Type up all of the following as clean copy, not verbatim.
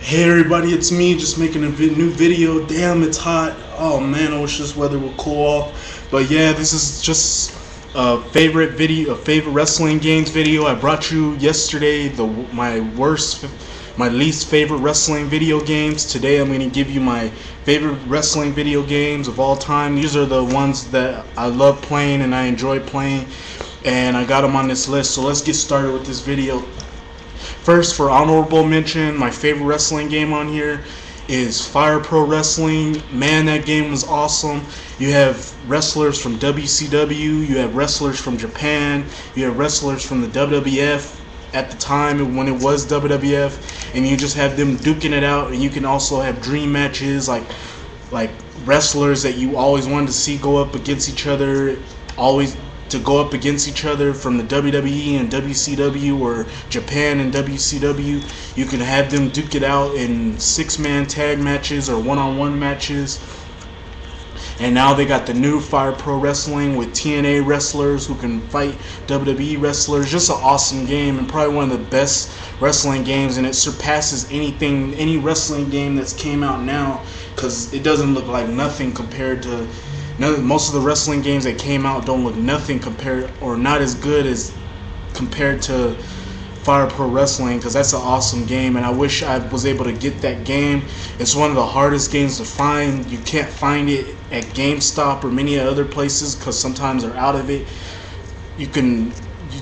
Hey everybody, it's me just making a new video. Damn, it's hot. Oh man, I wish this weather would cool off. But yeah, this is just a favorite wrestling games video. I brought you yesterday my least favorite wrestling video games. Today I'm going to give you my favorite wrestling video games of all time. These are the ones that I love playing and I enjoy playing, and I got them on this list. So let's get started with this video. First, for honorable mention, my favorite wrestling game on here is Fire Pro Wrestling. Man, that game was awesome. You have wrestlers from WCW, you have wrestlers from Japan, you have wrestlers from the WWF at the time when it was WWF, and you just have them duking it out. And you can also have dream matches, like wrestlers that you always wanted to see go up against each other, always to go up against each other from the WWE and WCW, or Japan and WCW. You can have them duke it out in 6-man tag matches or one-on-one matches. And now they got the new Fire Pro Wrestling with TNA wrestlers who can fight WWE wrestlers. Just an awesome game, and probably one of the best wrestling games, and it surpasses any wrestling game that's came out now, because it doesn't look like nothing compared to most of the wrestling games that came out. Don't look nothing compared, or not as good as compared to Fire Pro Wrestling, because that's an awesome game, and I wish I was able to get that game. It's one of the hardest games to find. You can't find it at GameStop or many other places because sometimes they're out of it.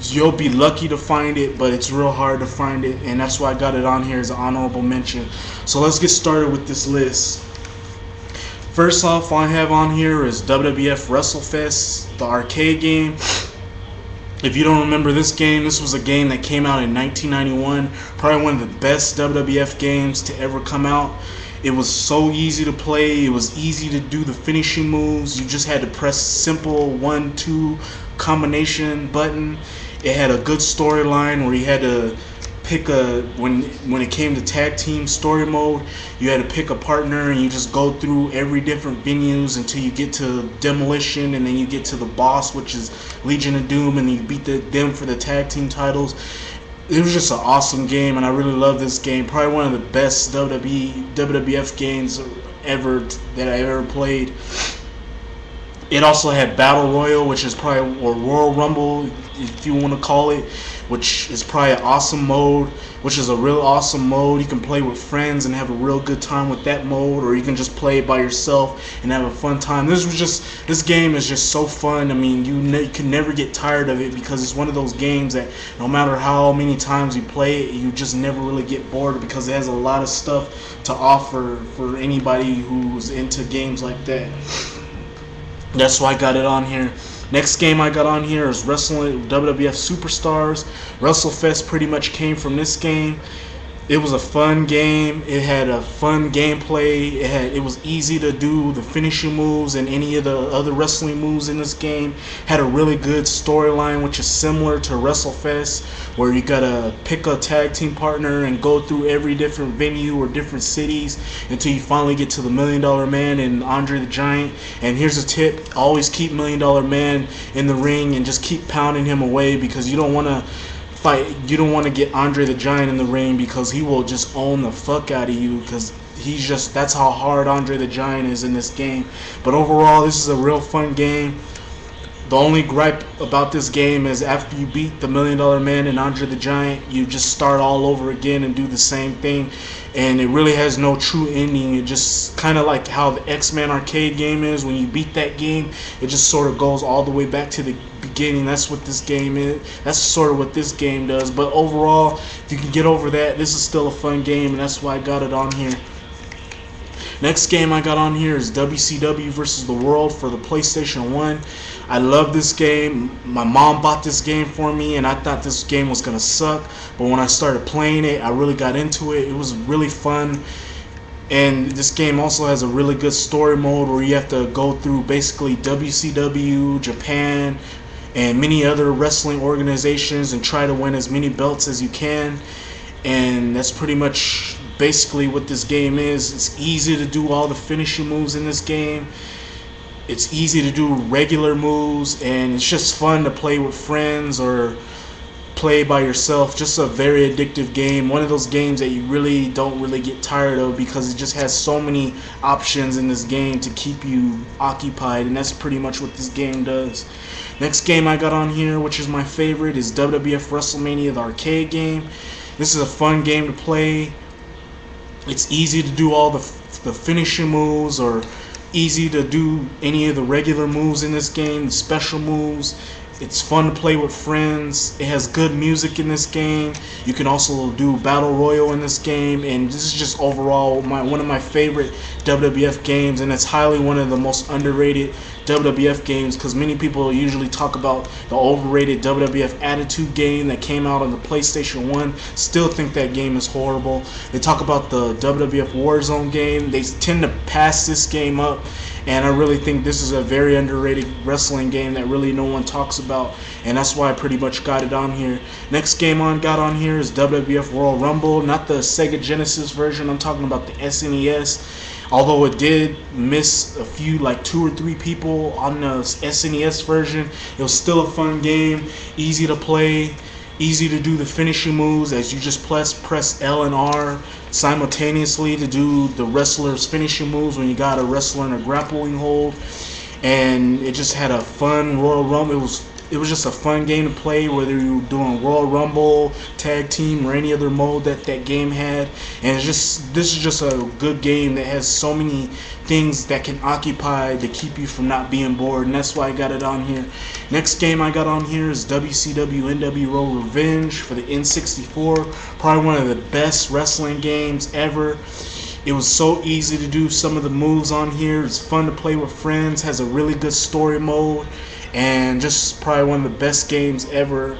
You'll be lucky to find it, but it's real hard to find it, and that's why I got it on here as an honorable mention. So let's get started with this list. First off, I have on here is WWF WrestleFest, the arcade game. If you don't remember this game, this was a game that came out in 1991. Probably one of the best WWF games to ever come out. It was so easy to play. It was easy to do the finishing moves. You just had to press simple 1-2 combination button. It had a good storyline where you had to pick when it came to tag team story mode, you had to pick a partner, and you just go through every different venues until you get to Demolition, and then you get to the boss, which is Legion of Doom, and you beat them for the tag team titles. It was just an awesome game, and I really love this game. Probably one of the best WWF games ever that I ever played. It also had Battle Royal, which is probably, or Royal Rumble, if you want to call it, which is probably an awesome mode, which is a real awesome mode. You can play with friends and have a real good time with that mode, or you can just play it by yourself and have a fun time. This game is just so fun. I mean, you can never get tired of it, because it's one of those games that no matter how many times you play it, you just never really get bored, because it has a lot of stuff to offer for anybody who's into games like that. That's why I got it on here. Next game I got on here is WWF Superstars. WrestleFest pretty much came from this game. It was a fun game. It had a fun gameplay. It was easy to do the finishing moves and any of the other wrestling moves in this game. Had a really good storyline, which is similar to WrestleFest, where you gotta pick a tag team partner and go through every different venue or different cities until you finally get to the $1 Million Man and Andre the Giant. And here's a tip: always keep $1 Million Man in the ring and just keep pounding him away, because you don't want to get Andre the Giant in the ring, because he will just own the fuck out of you, because that's how hard Andre the Giant is in this game. But overall, this is a real fun game. The only gripe about this game is after you beat the $1 Million Man and Andre the Giant, you just start all over again and do the same thing, and it really has no true ending. It just kind of like how the X-Men arcade game is. When you beat that game, it just sort of goes all the way back to the beginning. That's what this game is. That's sort of what this game does. But overall, if you can get over that, this is still a fun game, and that's why I got it on here. Next game I got on here is WCW vs. the World for the PlayStation 1. I love this game. My mom bought this game for me, and I thought this game was going to suck. But when I started playing it, I really got into it. It was really fun. And this game also has a really good story mode where you have to go through basically WCW, Japan, and many other wrestling organizations and try to win as many belts as you can. And that's pretty much basically what this game is. It's easy to do all the finishing moves in this game. It's easy to do regular moves, and it's just fun to play with friends or play by yourself. Just a very addictive game. One of those games that you really don't really get tired of, because it just has so many options in this game to keep you occupied, and that's pretty much what this game does. Next game I got on here, which is my favorite, is WWF WrestleMania, the arcade game. This is a fun game to play. It's easy to do all the finishing moves, or easy to do any of the regular moves in this game, the special moves. It's fun to play with friends. It has good music in this game. You can also do Battle Royale in this game, and this is just overall one of my favorite WWF games, and it's highly one of the most underrated WWF games, because many people usually talk about the overrated WWF Attitude game that came out on the PlayStation 1. Still think that game is horrible. They talk about the WWF Warzone game. They tend to pass this game up, and I really think this is a very underrated wrestling game that really no one talks about, and that's why I pretty much got it on here. Next game got on here is WWF Royal Rumble, not the Sega Genesis version. I'm talking about the SNES. Although it did miss a few, like 2 or 3 people on the SNES version, it was still a fun game, easy to play, easy to do the finishing moves, as you just press L and R simultaneously to do the wrestler's finishing moves when you got a wrestler in a grappling hold. And it just had a fun Royal Rumble. It was just a fun game to play, whether you were doing Royal Rumble, Tag Team, or any other mode that game had. And this is just a good game that has so many things that can occupy to keep you from not being bored, and that's why I got it on here. Next game I got on here is WCW NWO Revenge for the N64. Probably one of the best wrestling games ever. It was so easy to do some of the moves on here. It's fun to play with friends, has a really good story mode, and just probably one of the best games ever.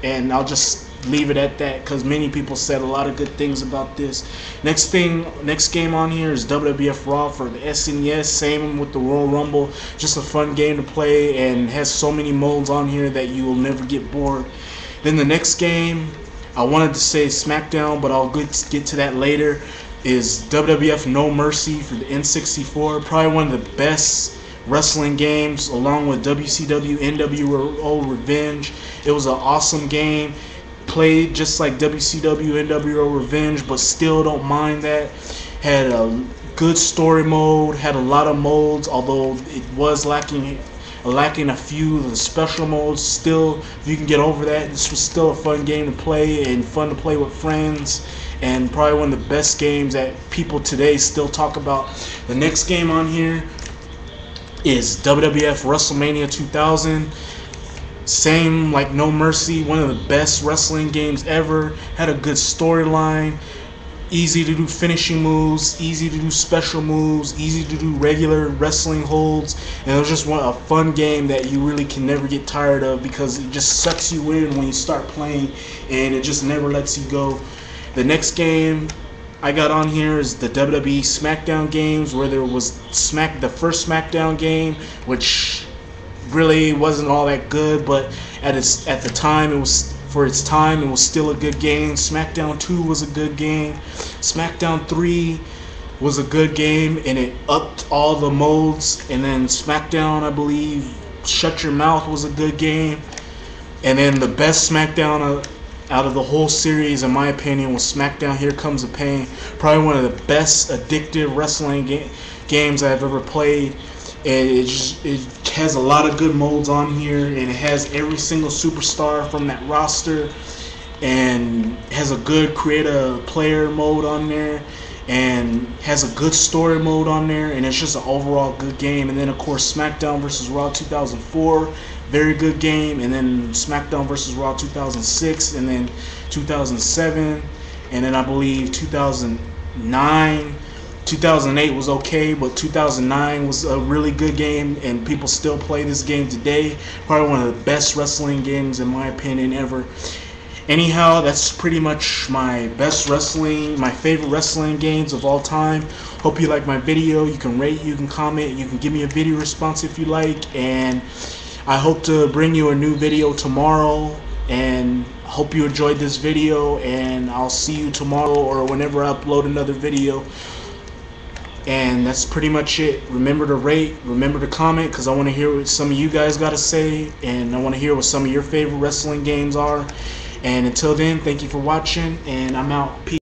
And I'll just leave it at that, because many people said a lot of good things about this. Next game on here is WWF Raw for the SNES. Same with the Royal Rumble. Just a fun game to play, and has so many modes on here that you will never get bored. Then the next game, I wanted to say SmackDown, but I'll get to that later, is WWF No Mercy for the N64. Probably one of the best wrestling games, along with WCW NWO Revenge. It was an awesome game. Played just like WCW NWO Revenge, but still don't mind that. Had a good story mode, had a lot of modes, although it was lacking a few of the special modes. Still, if you can get over that, this was still a fun game to play, and fun to play with friends, and probably one of the best games that people today still talk about. The next game on here is WWF WrestleMania 2000. Same like No Mercy, one of the best wrestling games ever. Had a good storyline, easy to do finishing moves, easy to do special moves, easy to do regular wrestling holds, and it was just a fun game that you really can never get tired of, because it just sucks you in when you start playing, and it just never lets you go. The next game I got on here is the WWE SmackDown games, where there was the first SmackDown game, which really wasn't all that good, but at the time, it was still a good game. SmackDown 2 was a good game. SmackDown 3 was a good game, and it upped all the modes. And then SmackDown, I believe, Shut Your Mouth was a good game. And then the best SmackDown out of the whole series, in my opinion, was SmackDown Here Comes the Pain. Probably one of the best addictive wrestling games I've ever played. And it has a lot of good modes on here, and it has every single superstar from that roster, and has a good create a player mode on there, and has a good story mode on there, and it's just an overall good game. And then of course SmackDown vs. Raw 2004, very good game. And then SmackDown vs. Raw 2006, and then 2007, and then I believe 2009. 2008 was okay, but 2009 was a really good game, and people still play this game today. Probably one of the best wrestling games, in my opinion, ever. Anyhow, that's pretty much my favorite wrestling games of all time. Hope you like my video. You can rate, you can comment, you can give me a video response if you like, and I hope to bring you a new video tomorrow, and hope you enjoyed this video, and I'll see you tomorrow or whenever I upload another video. And that's pretty much it. Remember to rate, remember to comment, because I want to hear what some of you guys got to say, and I want to hear what some of your favorite wrestling games are. And until then, thank you for watching, and I'm out. Peace.